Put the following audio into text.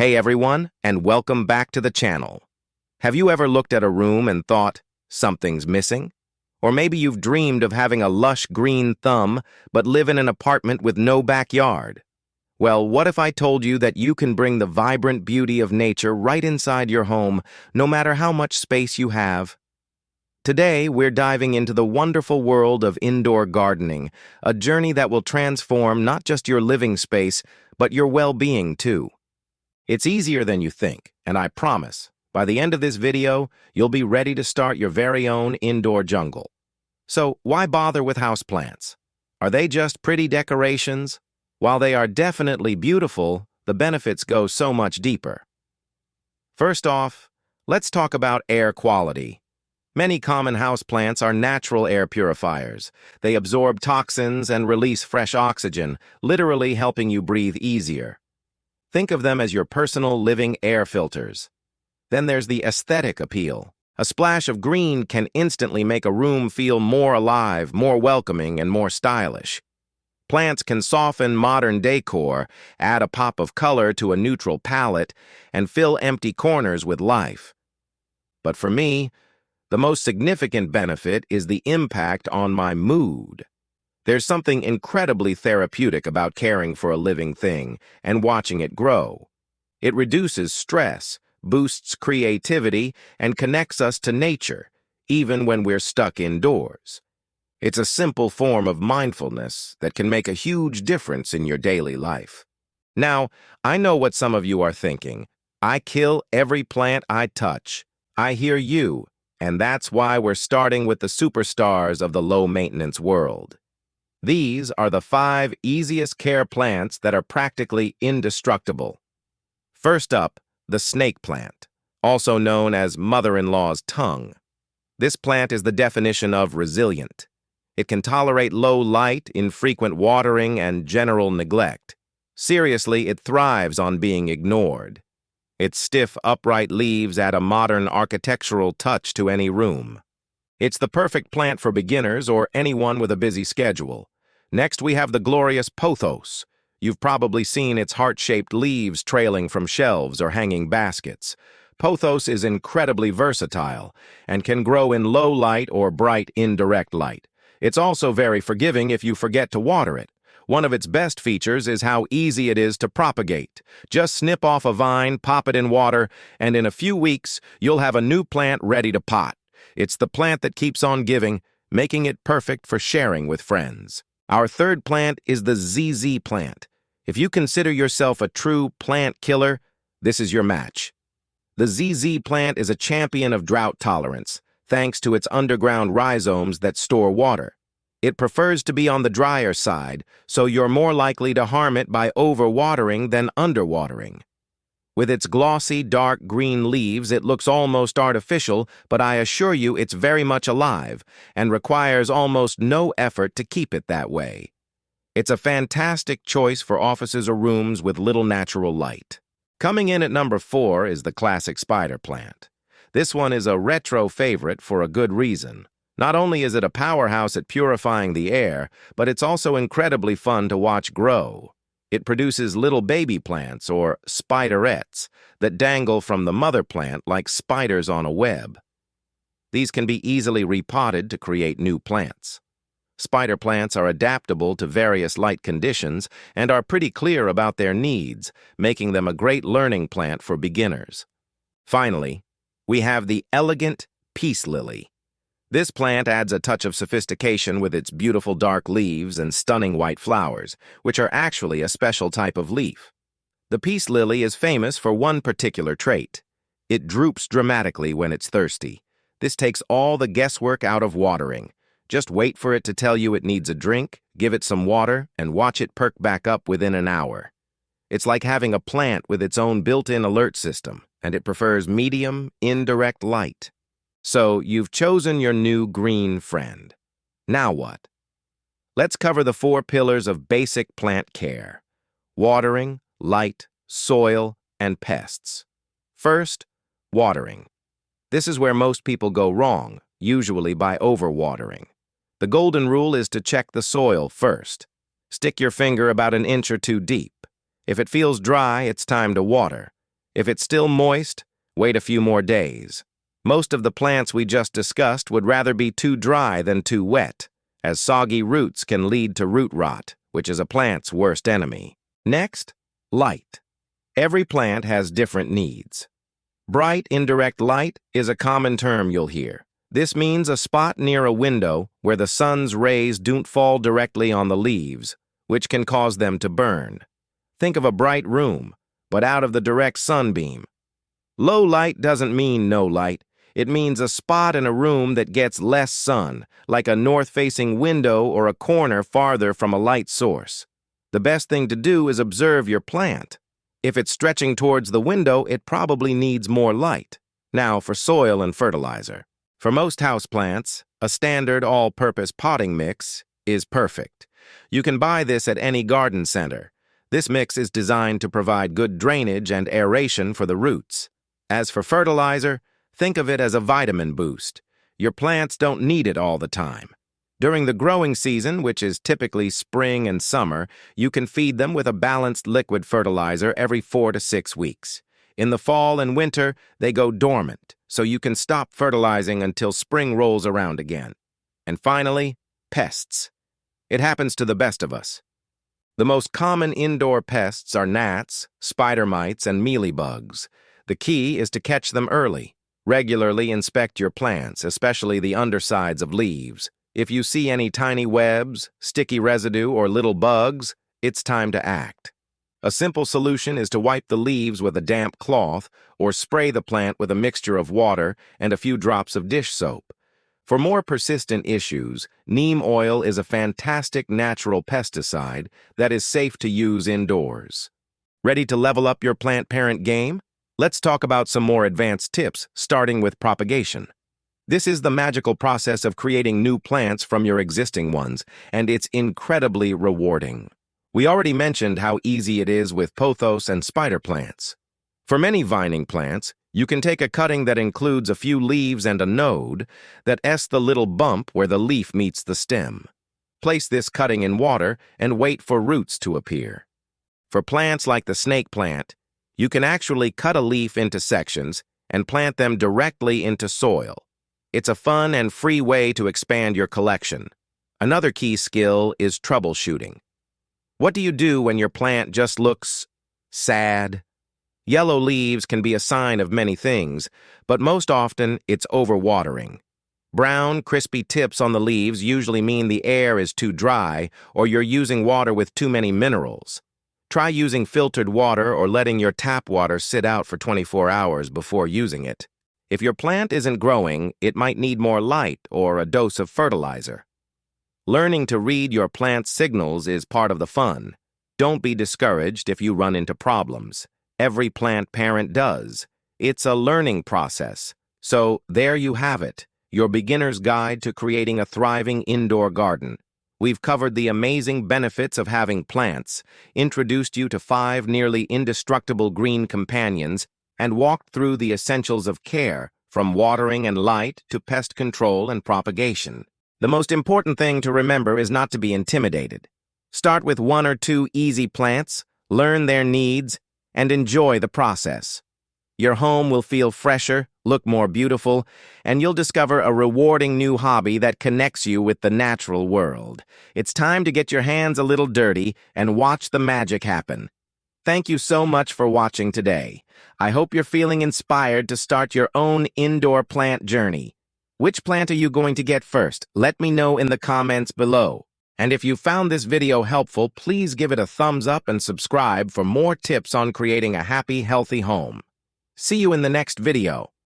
Hey everyone, and welcome back to the channel. Have you ever looked at a room and thought, something's missing? Or maybe you've dreamed of having a lush green thumb, but live in an apartment with no backyard. Well, what if I told you that you can bring the vibrant beauty of nature right inside your home, no matter how much space you have? Today, we're diving into the wonderful world of indoor gardening, a journey that will transform not just your living space, but your well-being too. It's easier than you think, and I promise, by the end of this video, you'll be ready to start your very own indoor jungle. So, why bother with houseplants? Are they just pretty decorations? While they are definitely beautiful, the benefits go so much deeper. First off, let's talk about air quality. Many common houseplants are natural air purifiers. They absorb toxins and release fresh oxygen, literally helping you breathe easier. Think of them as your personal living air filters. Then there's the aesthetic appeal. A splash of green can instantly make a room feel more alive, more welcoming, and more stylish. Plants can soften modern decor, add a pop of color to a neutral palette, and fill empty corners with life. But for me, the most significant benefit is the impact on my mood. There's something incredibly therapeutic about caring for a living thing and watching it grow. It reduces stress, boosts creativity, and connects us to nature, even when we're stuck indoors. It's a simple form of mindfulness that can make a huge difference in your daily life. Now, I know what some of you are thinking. I kill every plant I touch. I hear you, and that's why we're starting with the superstars of the low-maintenance world. These are the 5 easiest care plants that are practically indestructible. First up, the snake plant, also known as mother-in-law's tongue. This plant is the definition of resilient. It can tolerate low light, infrequent watering, and general neglect. Seriously, it thrives on being ignored. Its stiff, upright leaves add a modern architectural touch to any room. It's the perfect plant for beginners or anyone with a busy schedule. Next, we have the glorious pothos. You've probably seen its heart-shaped leaves trailing from shelves or hanging baskets. Pothos is incredibly versatile and can grow in low light or bright indirect light. It's also very forgiving if you forget to water it. One of its best features is how easy it is to propagate. Just snip off a vine, pop it in water, and in a few weeks, you'll have a new plant ready to pot. It's the plant that keeps on giving, making it perfect for sharing with friends. Our third plant is the ZZ plant. If you consider yourself a true plant killer, this is your match. The ZZ plant is a champion of drought tolerance, thanks to its underground rhizomes that store water. It prefers to be on the drier side, so you're more likely to harm it by overwatering than underwatering. With its glossy, dark green leaves, it looks almost artificial, but I assure you it's very much alive and requires almost no effort to keep it that way. It's a fantastic choice for offices or rooms with little natural light. Coming in at number 4 is the classic spider plant. This one is a retro favorite for a good reason. Not only is it a powerhouse at purifying the air, but it's also incredibly fun to watch grow. It produces little baby plants, or spiderettes, that dangle from the mother plant like spiders on a web. These can be easily repotted to create new plants. Spider plants are adaptable to various light conditions and are pretty clear about their needs, making them a great learning plant for beginners. Finally, we have the elegant peace lily. This plant adds a touch of sophistication with its beautiful dark leaves and stunning white flowers, which are actually a special type of leaf. The peace lily is famous for one particular trait. It droops dramatically when it's thirsty. This takes all the guesswork out of watering. Just wait for it to tell you it needs a drink, give it some water, and watch it perk back up within an hour. It's like having a plant with its own built-in alert system, and it prefers medium, indirect light. So, you've chosen your new green friend. Now what? Let's cover the 4 pillars of basic plant care: watering, light, soil, and pests. First, watering. This is where most people go wrong, usually by overwatering. The golden rule is to check the soil first. Stick your finger about an inch or 2 deep. If it feels dry, it's time to water. If it's still moist, wait a few more days. Most of the plants we just discussed would rather be too dry than too wet, as soggy roots can lead to root rot, which is a plant's worst enemy. Next, light. Every plant has different needs. Bright indirect light is a common term you'll hear. This means a spot near a window where the sun's rays don't fall directly on the leaves, which can cause them to burn. Think of a bright room, but out of the direct sunbeam. Low light doesn't mean no light. It means a spot in a room that gets less sun, like a north-facing window or a corner farther from a light source. The best thing to do is observe your plant. If it's stretching towards the window, it probably needs more light. Now for soil and fertilizer. For most houseplants, a standard all-purpose potting mix is perfect. You can buy this at any garden center. This mix is designed to provide good drainage and aeration for the roots. As for fertilizer, think of it as a vitamin boost. Your plants don't need it all the time. During the growing season, which is typically spring and summer, you can feed them with a balanced liquid fertilizer every 4 to 6 weeks. In the fall and winter, they go dormant, so you can stop fertilizing until spring rolls around again. And finally, pests. It happens to the best of us. The most common indoor pests are gnats, spider mites, and mealybugs. The key is to catch them early. Regularly inspect your plants, especially the undersides of leaves. If you see any tiny webs, sticky residue, or little bugs, it's time to act. A simple solution is to wipe the leaves with a damp cloth or spray the plant with a mixture of water and a few drops of dish soap. For more persistent issues, neem oil is a fantastic natural pesticide that is safe to use indoors. Ready to level up your plant parent game? Let's talk about some more advanced tips, starting with propagation. This is the magical process of creating new plants from your existing ones, and it's incredibly rewarding. We already mentioned how easy it is with pothos and spider plants. For many vining plants, you can take a cutting that includes a few leaves and a node that s the little bump where the leaf meets the stem. Place this cutting in water and wait for roots to appear. For plants like the snake plant, you can actually cut a leaf into sections and plant them directly into soil. It's a fun and free way to expand your collection. Another key skill is troubleshooting. What do you do when your plant just looks sad? Yellow leaves can be a sign of many things, but most often it's overwatering. Brown, crispy tips on the leaves usually mean the air is too dry or you're using water with too many minerals. Try using filtered water or letting your tap water sit out for 24 hours before using it. If your plant isn't growing, it might need more light or a dose of fertilizer. Learning to read your plant's signals is part of the fun. Don't be discouraged if you run into problems. Every plant parent does. It's a learning process. So there you have it, your beginner's guide to creating a thriving indoor garden. We've covered the amazing benefits of having plants, introduced you to 5 nearly indestructible green companions, and walked through the essentials of care, from watering and light to pest control and propagation. The most important thing to remember is not to be intimidated. Start with 1 or 2 easy plants, learn their needs, and enjoy the process. Your home will feel fresher, look more beautiful, and you'll discover a rewarding new hobby that connects you with the natural world. It's time to get your hands a little dirty and watch the magic happen. Thank you so much for watching today. I hope you're feeling inspired to start your own indoor plant journey. Which plant are you going to get first? Let me know in the comments below. And if you found this video helpful, please give it a thumbs up and subscribe for more tips on creating a happy, healthy home. See you in the next video.